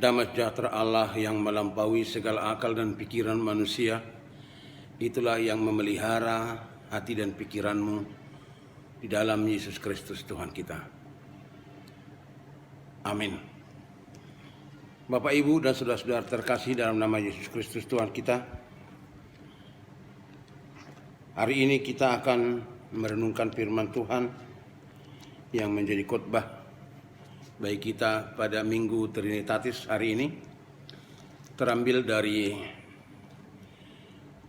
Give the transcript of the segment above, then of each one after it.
Damai sejahtera Allah yang melampaui segala akal dan pikiran manusia, itulah yang memelihara hati dan pikiranmu di dalam Yesus Kristus Tuhan kita. Amin. Bapak, Ibu, dan saudara-saudara terkasih dalam nama Yesus Kristus Tuhan kita, hari ini kita akan merenungkan firman Tuhan yang menjadi khotbah bagi kita pada Minggu Trinitatis hari ini, terambil dari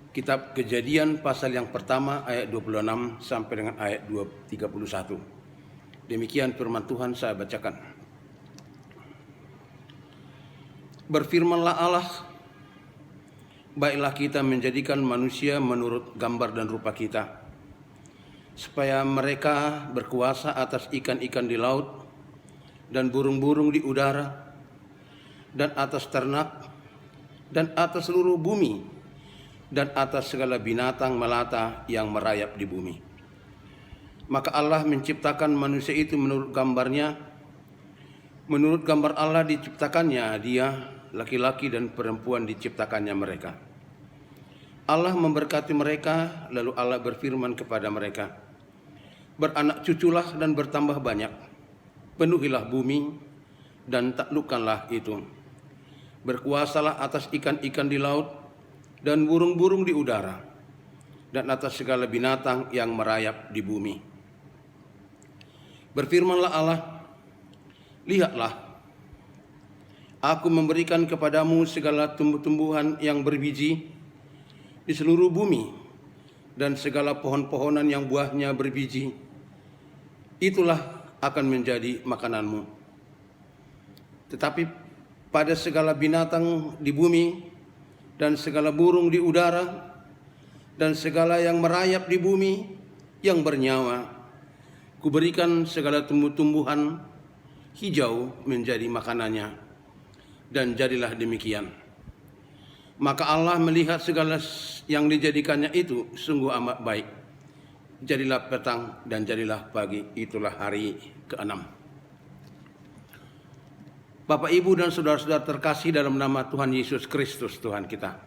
Kitab Kejadian pasal yang pertama ayat 26 sampai dengan ayat 31. Demikian firman Tuhan, saya bacakan. Berfirmanlah Allah, baiklah kita menjadikan manusia menurut gambar dan rupa kita, supaya mereka berkuasa atas ikan-ikan di laut dan burung-burung di udara, dan atas ternak, dan atas seluruh bumi, dan atas segala binatang melata yang merayap di bumi. Maka Allah menciptakan manusia itu menurut gambarnya. Menurut gambar Allah diciptakannya dia, laki-laki dan perempuan diciptakannya mereka. Allah memberkati mereka, lalu Allah berfirman kepada mereka, beranak cuculah dan bertambah banyak. Penuhilah bumi dan taklukkanlah itu. Berkuasalah atas ikan-ikan di laut dan burung-burung di udara, dan atas segala binatang yang merayap di bumi. Berfirmanlah Allah, lihatlah, aku memberikan kepadamu segala tumbuh-tumbuhan yang berbiji di seluruh bumi, dan segala pohon-pohonan yang buahnya berbiji. Itulah akan menjadi makananmu. Tetapi pada segala binatang di bumi dan segala burung di udara dan segala yang merayap di bumi yang bernyawa, kuberikan segala tumbuh-tumbuhan hijau menjadi makanannya, dan jadilah demikian. Maka Allah melihat segala yang dijadikannya itu sungguh amat baik. Jadilah petang dan jadilah pagi, itulah hari ke-6. Bapak, Ibu, dan saudara-saudara terkasih dalam nama Tuhan Yesus Kristus Tuhan kita.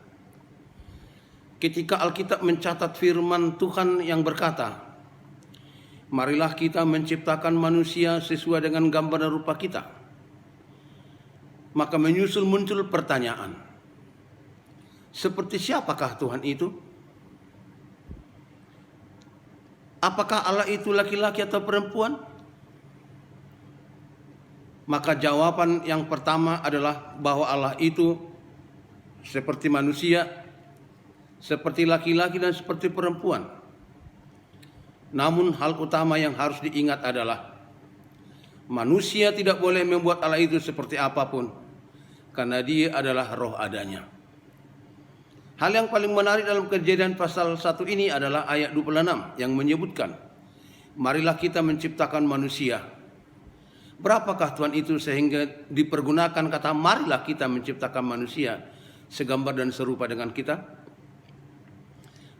Ketika Alkitab mencatat firman Tuhan yang berkata, marilah kita menciptakan manusia sesuai dengan gambar dan rupa kita, maka muncul pertanyaan, seperti siapakah Tuhan itu? Apakah Allah itu laki-laki atau perempuan? Maka jawaban yang pertama adalah bahwa Allah itu seperti manusia, seperti laki-laki dan seperti perempuan. Namun hal utama yang harus diingat adalah manusia tidak boleh membuat Allah itu seperti apapun, karena dia adalah roh adanya. Hal yang paling menarik dalam Kejadian pasal 1 ini adalah ayat 26 yang menyebutkan, marilah kita menciptakan manusia. Berapakah Tuhan itu sehingga dipergunakan kata marilah kita menciptakan manusia segambar dan serupa dengan kita?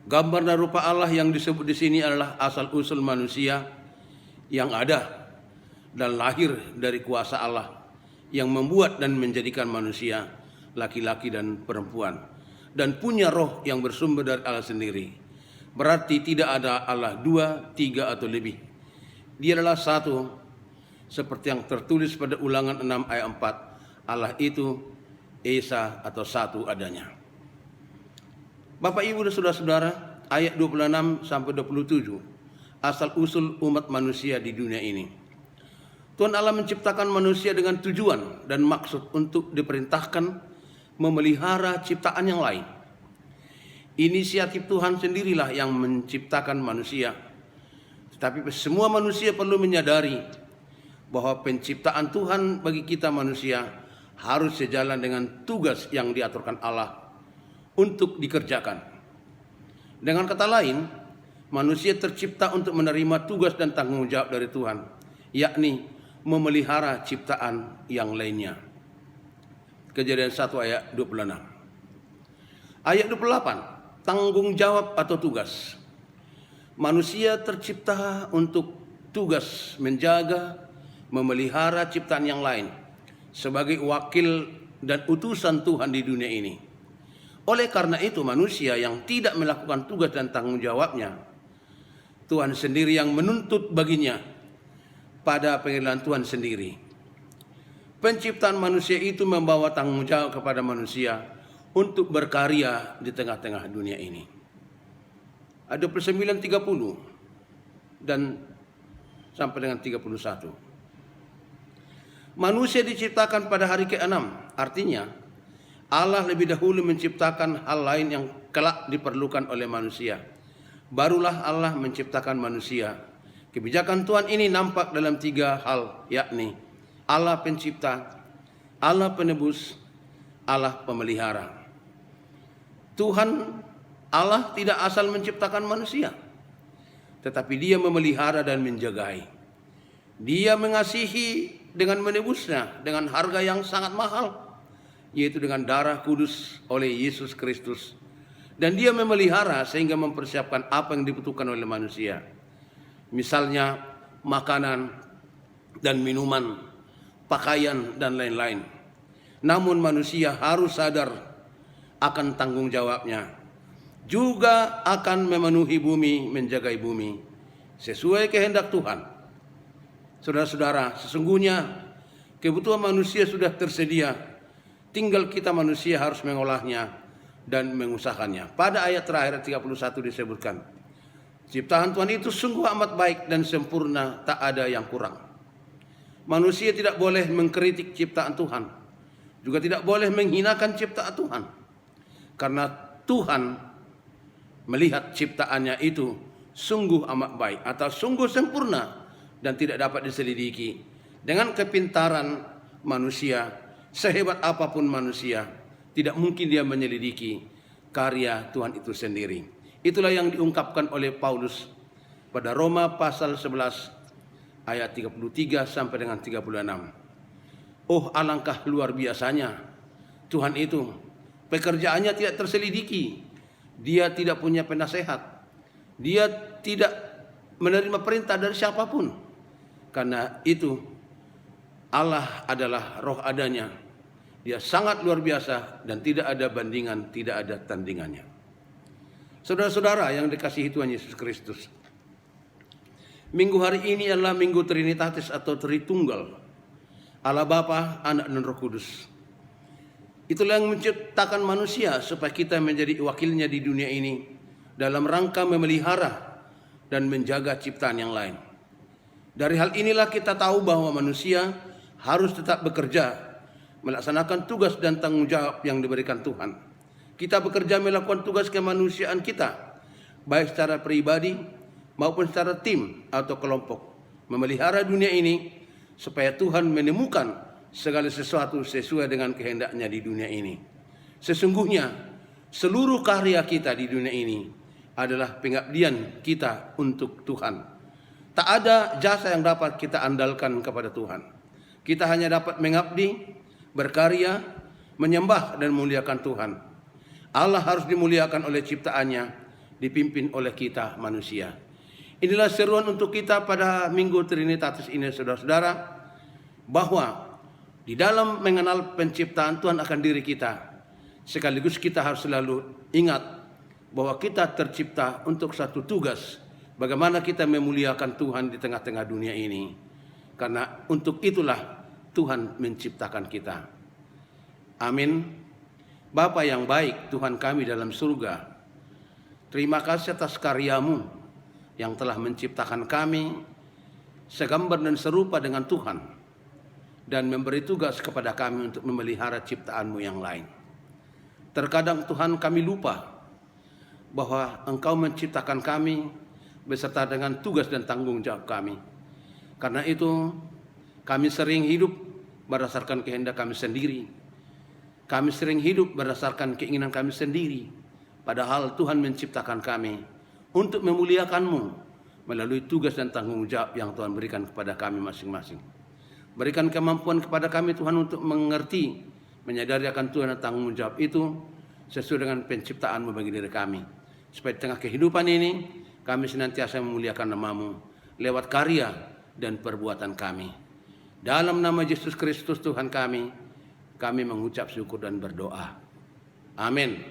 Gambar dan rupa Allah yang disebut di sini adalah asal-usul manusia yang ada dan lahir dari kuasa Allah yang membuat dan menjadikan manusia laki-laki dan perempuan, dan punya roh yang bersumber dari Allah sendiri. Berarti tidak ada Allah 2, 3 atau lebih. Dia adalah satu, seperti yang tertulis pada Ulangan 6 ayat 4. Allah itu Esa atau satu adanya. Bapak, Ibu, dan saudara-saudara, ayat 26 sampai 27, asal usul umat manusia di dunia ini. Tuhan Allah menciptakan manusia dengan tujuan dan maksud untuk diperintahkan memelihara ciptaan yang lain. Inisiatif Tuhan sendirilah yang menciptakan manusia. Tetapi semua manusia perlu menyadari bahwa penciptaan Tuhan bagi kita manusia harus sejalan dengan tugas yang diaturkan Allah untuk dikerjakan. Dengan kata lain, manusia tercipta untuk menerima tugas dan tanggung jawab dari Tuhan, yakni memelihara ciptaan yang lainnya. Kejadian 1 ayat 26. Ayat 28, tanggung jawab atau tugas. Manusia tercipta untuk tugas menjaga, memelihara ciptaan yang lain sebagai wakil dan utusan Tuhan di dunia ini. Oleh karena itu manusia yang tidak melakukan tugas dan tanggung jawabnya, Tuhan sendiri yang menuntut baginya pada pengadilan Tuhan sendiri. Penciptaan manusia itu membawa tanggung jawab kepada manusia untuk berkarya di tengah-tengah dunia ini. Ada 9:30 dan sampai dengan 31. Manusia diciptakan pada hari ke-6, artinya Allah lebih dahulu menciptakan hal lain yang kelak diperlukan oleh manusia. Barulah Allah menciptakan manusia. Kebijakan Tuhan ini nampak dalam 3 hal, yakni Allah pencipta, Allah penebus, Allah pemelihara. Tuhan Allah tidak asal menciptakan manusia, tetapi Dia memelihara dan menjagai. Dia mengasihi dengan menebusnya dengan harga yang sangat mahal, yaitu dengan darah kudus oleh Yesus Kristus. Dan Dia memelihara sehingga mempersiapkan apa yang dibutuhkan oleh manusia. Misalnya makanan dan minuman, pakaian dan lain-lain. Namun manusia harus sadar akan tanggung jawabnya. Juga akan memenuhi bumi, menjagai bumi sesuai kehendak Tuhan. Saudara-saudara, sesungguhnya kebutuhan manusia sudah tersedia. Tinggal kita manusia harus mengolahnya dan mengusahakannya. Pada ayat terakhir 31 disebutkan, ciptaan Tuhan itu sungguh amat baik dan sempurna, tak ada yang kurang. Manusia tidak boleh mengkritik ciptaan Tuhan, juga tidak boleh menghinakan ciptaan Tuhan, karena Tuhan melihat ciptaannya itu sungguh amat baik atau sungguh sempurna dan tidak dapat diselidiki. Dengan kepintaran manusia, sehebat apapun manusia, tidak mungkin dia menyelidiki karya Tuhan itu sendiri. Itulah yang diungkapkan oleh Paulus pada Roma pasal 11 ayat 33 sampai dengan 36. Oh, alangkah luar biasanya Tuhan itu. Pekerjaannya tidak terselidiki. Dia tidak punya penasehat. Dia tidak menerima perintah dari siapapun. Karena itu Allah adalah roh adanya. Dia sangat luar biasa dan tidak ada bandingan, tidak ada tandingannya. Saudara-saudara yang dikasihi Tuhan Yesus Kristus, minggu hari ini adalah Minggu Trinitatis atau Tritunggal, Allah Bapa, Anak dan Roh Kudus. Itulah yang menciptakan manusia supaya kita menjadi wakilnya di dunia ini dalam rangka memelihara dan menjaga ciptaan yang lain. Dari hal inilah kita tahu bahwa manusia harus tetap bekerja, melaksanakan tugas dan tanggung jawab yang diberikan Tuhan. Kita bekerja melakukan tugas kemanusiaan kita, baik secara pribadi maupun secara tim atau kelompok, memelihara dunia ini supaya Tuhan menemukan segala sesuatu sesuai dengan kehendaknya di dunia ini. Sesungguhnya seluruh karya kita di dunia ini adalah pengabdian kita untuk Tuhan. Tak ada jasa yang dapat kita andalkan kepada Tuhan. Kita hanya dapat mengabdi, berkarya, menyembah dan memuliakan Tuhan. Allah harus dimuliakan oleh ciptaannya, dipimpin oleh kita manusia. Inilah seruan untuk kita pada Minggu Trinitatis ini, saudara-saudara, bahwa di dalam mengenal penciptaan Tuhan akan diri kita, sekaligus kita harus selalu ingat bahwa kita tercipta untuk satu tugas, bagaimana kita memuliakan Tuhan di tengah-tengah dunia ini. Karena untuk itulah Tuhan menciptakan kita. Amin. Bapa yang baik, Tuhan kami dalam surga, terima kasih atas karya-Mu yang telah menciptakan kami segambar dan serupa dengan Tuhan, dan memberi tugas kepada kami untuk memelihara ciptaan-Mu yang lain. Terkadang Tuhan kami lupa bahwa Engkau menciptakan kami beserta dengan tugas dan tanggung jawab kami. Karena itu kami sering hidup berdasarkan kehendak kami sendiri. Kami sering hidup berdasarkan keinginan kami sendiri. Padahal Tuhan menciptakan kami untuk memuliakan-Mu melalui tugas dan tanggung jawab yang Tuhan berikan kepada kami masing-masing. Berikan kemampuan kepada kami Tuhan untuk mengerti, menyadari akan Tuhan dan tanggung jawab itu sesuai dengan penciptaan-Mu bagi diri kami. Supaya di tengah kehidupan ini kami senantiasa memuliakan nama-Mu lewat karya dan perbuatan kami. Dalam nama Yesus Kristus Tuhan kami kami mengucap syukur dan berdoa. Amin.